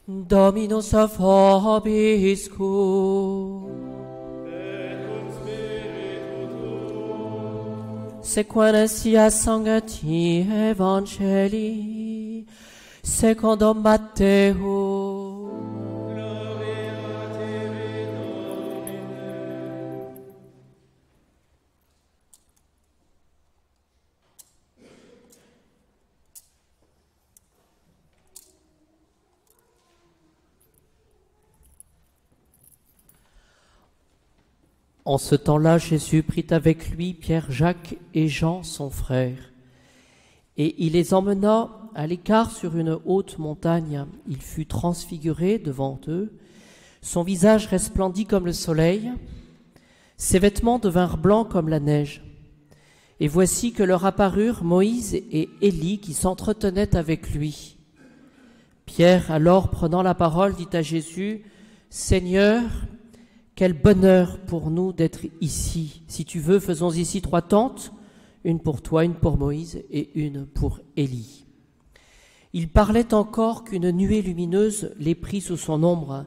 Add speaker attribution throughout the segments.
Speaker 1: Dominus vobiscum. Sequentia Sancti Evangelii secundum Matteo. En ce temps-là, Jésus prit avec lui Pierre, Jacques et Jean, son frère, et il les emmena à l'écart sur une haute montagne. Il fut transfiguré devant eux, son visage resplendit comme le soleil, ses vêtements devinrent blancs comme la neige. Et voici que leur apparurent Moïse et Élie qui s'entretenaient avec lui. Pierre, alors prenant la parole, dit à Jésus, « Seigneur, quel bonheur pour nous d'être ici. Si tu veux, faisons ici 3 tentes, une pour toi, une pour Moïse et une pour Élie. » Il parlait encore qu'une nuée lumineuse les prit sous son ombre.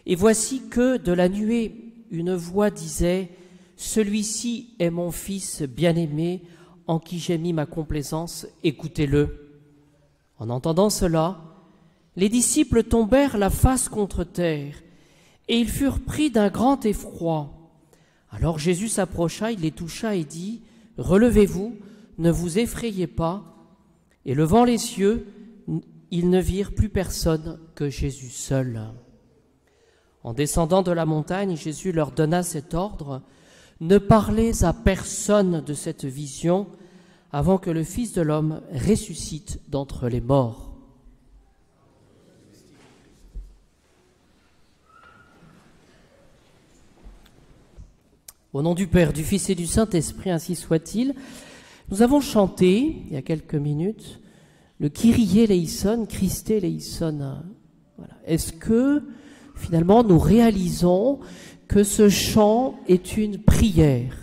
Speaker 1: Et voici que, de la nuée, une voix disait « Celui-ci est mon fils bien-aimé, en qui j'ai mis ma complaisance, écoutez-le. » En entendant cela, les disciples tombèrent la face contre terre, et ils furent pris d'un grand effroi. Alors Jésus s'approcha, il les toucha et dit, « Relevez-vous, ne vous effrayez pas. » Et levant les yeux, ils ne virent plus personne que Jésus seul. En descendant de la montagne, Jésus leur donna cet ordre, « Ne parlez à personne de cette vision avant que le Fils de l'homme ressuscite d'entre les morts. » Au nom du Père, du Fils et du Saint-Esprit, ainsi soit-il. Nous avons chanté, il y a quelques minutes, le Kyrie eleison, Christe eleison. Voilà. Est-ce que, finalement, nous réalisons que ce chant est une prière?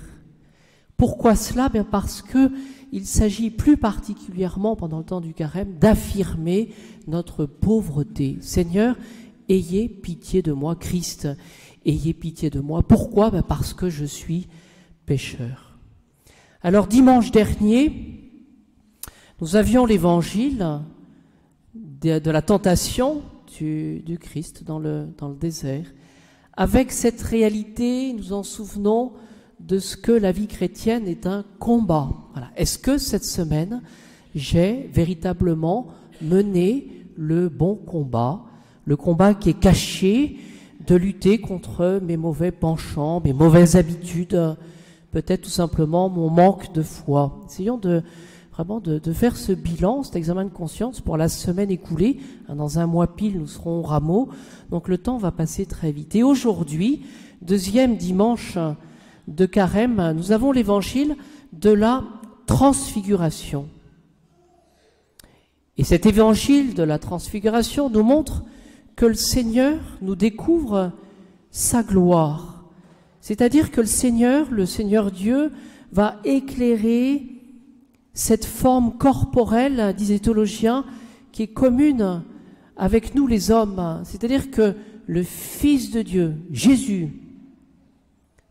Speaker 1: Pourquoi cela? Bien parce que il s'agit plus particulièrement, pendant le temps du carême, d'affirmer notre pauvreté. Seigneur, ayez pitié de moi, Christ. Ayez pitié de moi. Pourquoi? Parce que je suis pécheur. Alors, dimanche dernier, nous avions l'évangile de la tentation du Christ dans le désert. Avec cette réalité, nous en souvenons de ce que la vie chrétienne est un combat. Voilà. Est-ce que cette semaine, j'ai véritablement mené le bon combat, le combat qui est caché, de lutter contre mes mauvais penchants, mes mauvaises habitudes, peut-être tout simplement mon manque de foi. Essayons vraiment de faire ce bilan, cet examen de conscience pour la semaine écoulée. Dans un mois pile, nous serons au Rameau, donc le temps va passer très vite. Et aujourd'hui, deuxième dimanche de carême, nous avons l'évangile de la transfiguration. Et cet évangile de la transfiguration nous montre que le Seigneur nous découvre sa gloire. C'est-à-dire que le Seigneur Dieu, va éclairer cette forme corporelle, disent les théologiens, qui est commune avec nous les hommes. C'est-à-dire que le Fils de Dieu, Jésus,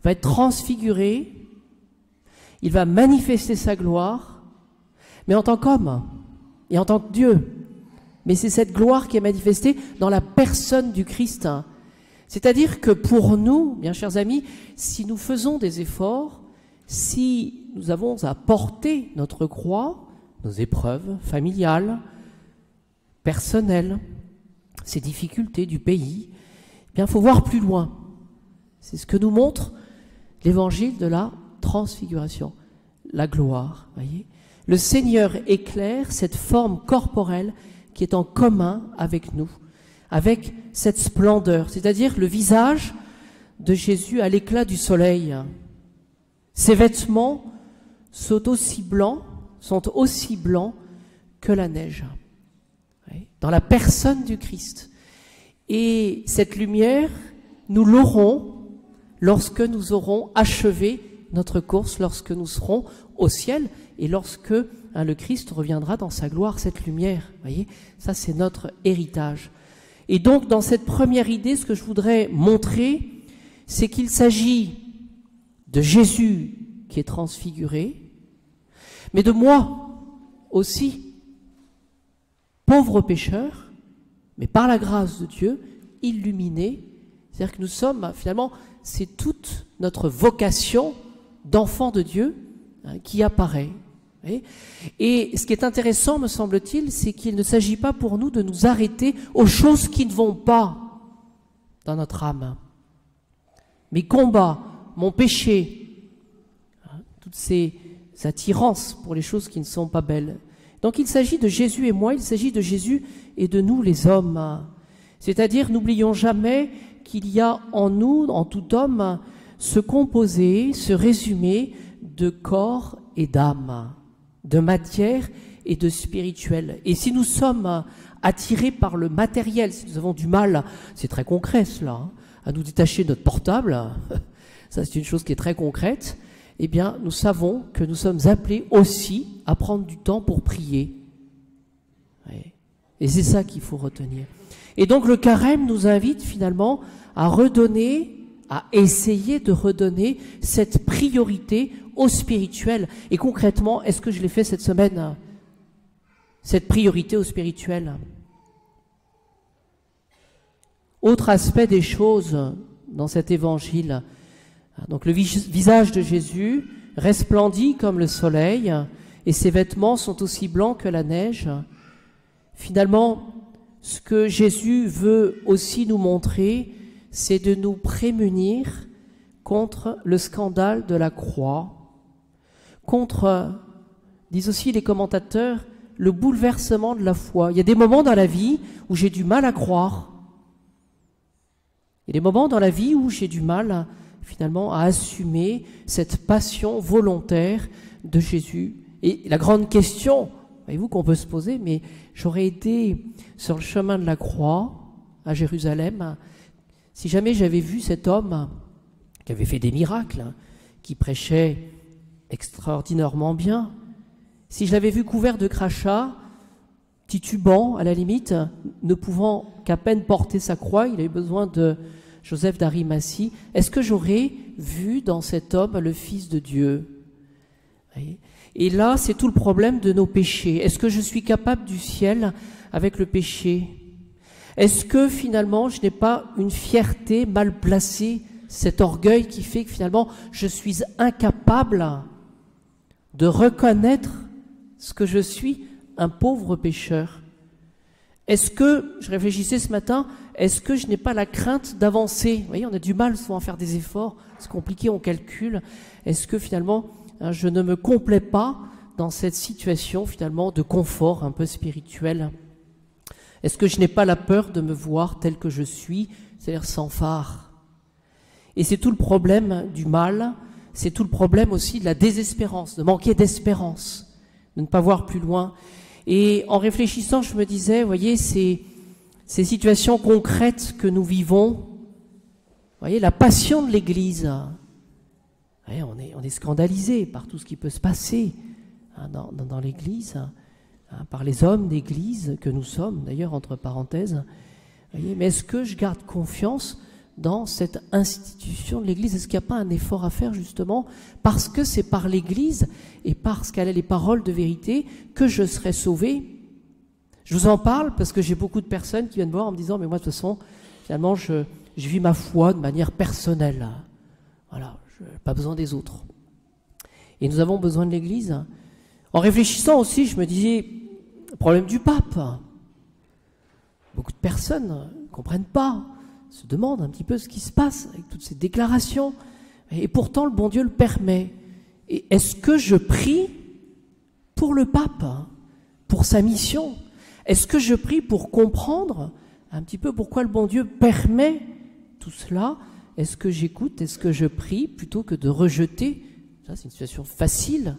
Speaker 1: va être transfiguré, il va manifester sa gloire, mais en tant qu'homme et en tant que Dieu. Mais c'est cette gloire qui est manifestée dans la personne du Christ. C'est-à-dire que pour nous, bien chers amis, si nous faisons des efforts, si nous avons à porter notre croix, nos épreuves familiales, personnelles, ces difficultés du pays, eh bien, il faut voir plus loin. C'est ce que nous montre l'évangile de la transfiguration, la gloire. Voyez, le Seigneur éclaire cette forme corporelle qui est en commun avec nous, avec cette splendeur, c'est-à-dire le visage de Jésus à l'éclat du soleil. Ses vêtements sont aussi blancs que la neige, dans la personne du Christ. Et cette lumière, nous l'aurons lorsque nous aurons achevé notre course, lorsque nous serons au ciel et lorsque le Christ reviendra dans sa gloire, cette lumière. Voyez, ça c'est notre héritage. Et donc, dans cette première idée, ce que je voudrais montrer, c'est qu'il s'agit de Jésus qui est transfiguré, mais de moi aussi, pauvre pécheur, mais par la grâce de Dieu, illuminé. C'est-à-dire que nous sommes, finalement, c'est toute notre vocation d'enfant de Dieu qui apparaît. Et ce qui est intéressant, me semble-t-il, c'est qu'il ne s'agit pas pour nous de nous arrêter aux choses qui ne vont pas dans notre âme. Mes combats, mon péché, toutes ces attirances pour les choses qui ne sont pas belles. Donc il s'agit de Jésus et moi, il s'agit de Jésus et de nous les hommes. C'est-à-dire, n'oublions jamais qu'il y a en nous, en tout homme, ce composé, ce résumé de corps et d'âme, de matière et de spirituel. Et si nous sommes attirés par le matériel, si nous avons du mal, c'est très concret cela, à nous détacher de notre portable, ça c'est une chose qui est très concrète, eh bien nous savons que nous sommes appelés aussi à prendre du temps pour prier. Et c'est ça qu'il faut retenir. Et donc le carême nous invite finalement à redonner, à essayer de redonner cette priorité au spirituel. Et concrètement, est-ce que je l'ai fait cette semaine, cette priorité au spirituel? Autre aspect des choses dans cet évangile, donc le visage de Jésus resplendit comme le soleil et ses vêtements sont aussi blancs que la neige. Finalement, ce que Jésus veut aussi nous montrer, c'est de nous prémunir contre le scandale de la croix, contre, disent aussi les commentateurs, le bouleversement de la foi. Il y a des moments dans la vie où j'ai du mal à croire. Il y a des moments dans la vie où j'ai du mal finalement à assumer cette passion volontaire de Jésus. Et la grande question, voyez-vous, qu'on peut se poser, mais j'aurais été sur le chemin de la croix à Jérusalem, si jamais j'avais vu cet homme qui avait fait des miracles, qui prêchait extraordinairement bien, si je l'avais vu couvert de crachats, titubant à la limite, ne pouvant qu'à peine porter sa croix, il avait besoin de Joseph d'Arimathie, est-ce que j'aurais vu dans cet homme le Fils de Dieu? Et là, c'est tout le problème de nos péchés. Est-ce que je suis capable du ciel avec le péché? Est-ce que finalement, je n'ai pas une fierté mal placée, cet orgueil qui fait que finalement, je suis incapable de reconnaître ce que je suis, un pauvre pécheur? Est-ce que, je réfléchissais ce matin, est-ce que je n'ai pas la crainte d'avancer? Vous voyez, on a du mal souvent à faire des efforts, c'est compliqué, on calcule. Est-ce que finalement, je ne me complais pas dans cette situation finalement de confort un peu spirituel? Est-ce que je n'ai pas la peur de me voir tel que je suis, c'est-à-dire sans phare? Et c'est tout le problème du mal, c'est tout le problème aussi de la désespérance, de manquer d'espérance, de ne pas voir plus loin. Et en réfléchissant, je me disais, vous voyez, ces situations concrètes que nous vivons, vous voyez, la passion de l'Église, voyez, on est scandalisé par tout ce qui peut se passer dans l'Église, par les hommes d'Église que nous sommes, d'ailleurs, entre parenthèses. Voyez, mais est-ce que je garde confiance dans cette institution de l'Église? Est-ce qu'il n'y a pas un effort à faire, justement, parce que c'est par l'Église et parce qu'elle a les paroles de vérité que je serai sauvé? Je vous en parle parce que j'ai beaucoup de personnes qui viennent me voir en me disant « mais moi, de toute façon, finalement, je vis ma foi de manière personnelle. Voilà, je n'ai pas besoin des autres. » Et nous avons besoin de l'Église. En réfléchissant aussi, je me disais, le problème du pape. Beaucoup de personnes ne comprennent pas, se demandent un petit peu ce qui se passe avec toutes ces déclarations. Et pourtant, le bon Dieu le permet. Et est-ce que je prie pour le pape, pour sa mission? Est-ce que je prie pour comprendre un petit peu pourquoi le bon Dieu permet tout cela? Est-ce que j'écoute? Est-ce que je prie plutôt que de rejeter? Ça, c'est une situation facile,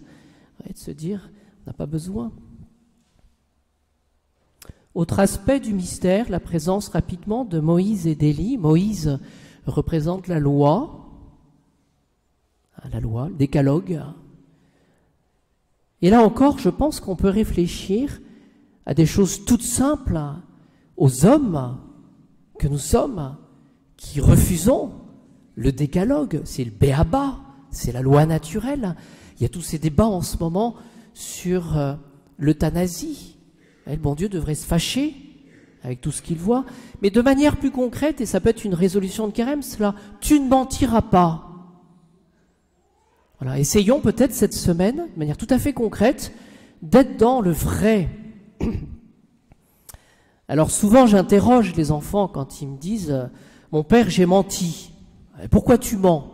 Speaker 1: de se dire, on n'a pas besoin. Autre aspect du mystère, la présence rapidement de Moïse et d'Élie. Moïse représente la loi, le décalogue. Et là encore, je pense qu'on peut réfléchir à des choses toutes simples, aux hommes que nous sommes, qui refusons le décalogue, c'est le béaba, c'est la loi naturelle. Il y a tous ces débats en ce moment sur l'euthanasie. Le bon Dieu devrait se fâcher avec tout ce qu'il voit. Mais de manière plus concrète, et ça peut être une résolution de carême, cela, tu ne mentiras pas. Voilà, essayons peut-être cette semaine, de manière tout à fait concrète, d'être dans le vrai. Alors souvent j'interroge les enfants quand ils me disent « Mon père, j'ai menti. Pourquoi tu mens ?»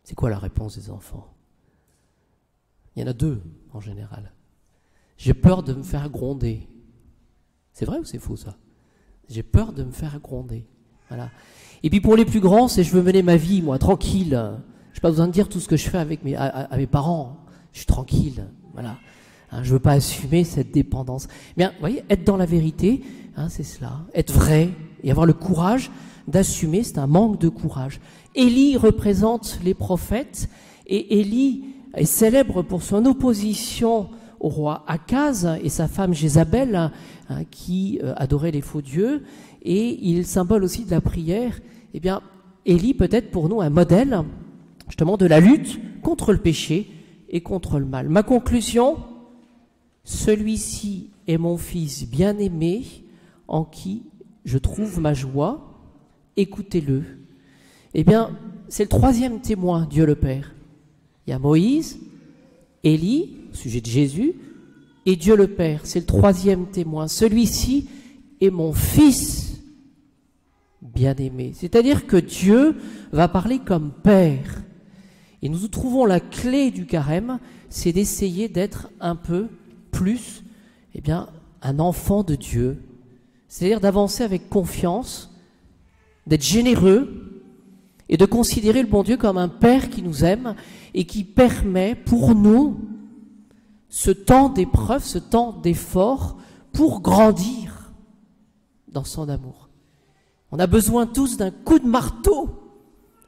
Speaker 1: C'est quoi la réponse des enfants? Il y en a deux en général. J'ai peur de me faire gronder. C'est vrai ou c'est faux ça? J'ai peur de me faire gronder. Voilà. Et puis pour les plus grands, c'est je veux mener ma vie, moi, tranquille. Je n'ai pas besoin de dire tout ce que je fais avec à mes parents. Je suis tranquille. Voilà. Je ne veux pas assumer cette dépendance. Bien, vous voyez, être dans la vérité, c'est cela. Être vrai et avoir le courage d'assumer, c'est un manque de courage. Élie représente les prophètes et Élie est célèbre pour son opposition au roi Akaz et sa femme Jézabel qui adorait les faux dieux, et il symbole aussi de la prière. Eh bien, Élie peut être pour nous un modèle justement de la lutte contre le péché et contre le mal. Ma conclusion, celui-ci est mon fils bien-aimé en qui je trouve ma joie, écoutez-le. Eh bien, c'est le troisième témoin, Dieu le Père. Il y a Moïse, Élie, au sujet de Jésus, et Dieu le Père, c'est le troisième témoin. Celui-ci est mon fils bien-aimé. C'est-à-dire que Dieu va parler comme Père. Et nous trouvons la clé du carême, c'est d'essayer d'être un peu plus, un enfant de Dieu. C'est-à-dire d'avancer avec confiance, d'être généreux et de considérer le bon Dieu comme un Père qui nous aime et qui permet pour nous ce temps d'épreuve, ce temps d'effort pour grandir dans son amour. On a besoin tous d'un coup de marteau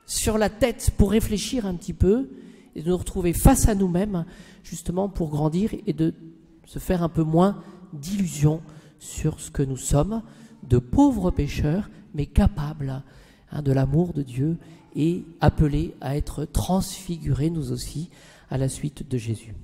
Speaker 1: sur la tête pour réfléchir un petit peu et de nous retrouver face à nous-mêmes justement pour grandir et de se faire un peu moins d'illusions sur ce que nous sommes, de pauvres pécheurs, mais capables de l'amour de Dieu et appelés à être transfigurés nous aussi à la suite de Jésus.